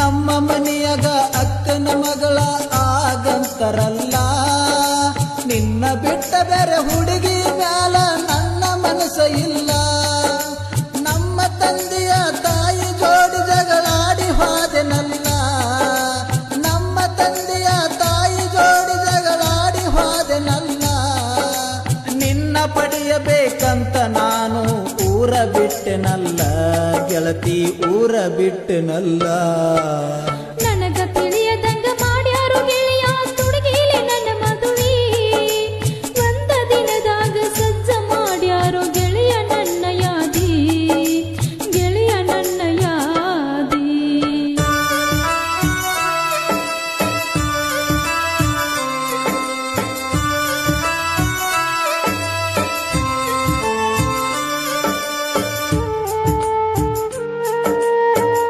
ನಮ್ಮ ಮನೆಯಾಗ ಅಕ್ಕನ ಮಗಳ ಆಗಂತರಲ್ಲ ನಿನ್ನ ಬಿಟ್ಟ ಬೇರೆ ಹುಡುಗಿ ಮ್ಯಾಲ ನನ್ನ ಮನಸ್ಸ ಇಲ್ಲ ನಮ್ಮ ತಂದೆಯ ತಾಯಿ ಜೋಡಿ ಜಗಳಾಡಿ ಹೋದೆನಲ್ಲ ನಮ್ಮ ತಂದೆಯ ತಾಯಿ ಜೋಡಿ ಜಗಳಾಡಿ ಹೋದೆನಲ್ಲ ನಿನ್ನ ಪಡೆಯಬೇಕಂತ ನಾನು ಊರ ಬಿಟ್ಟೆನಲ್ಲ ಗೆಳತಿ ಊರ ಬಿಟ್ಟೆನಲ್ಲ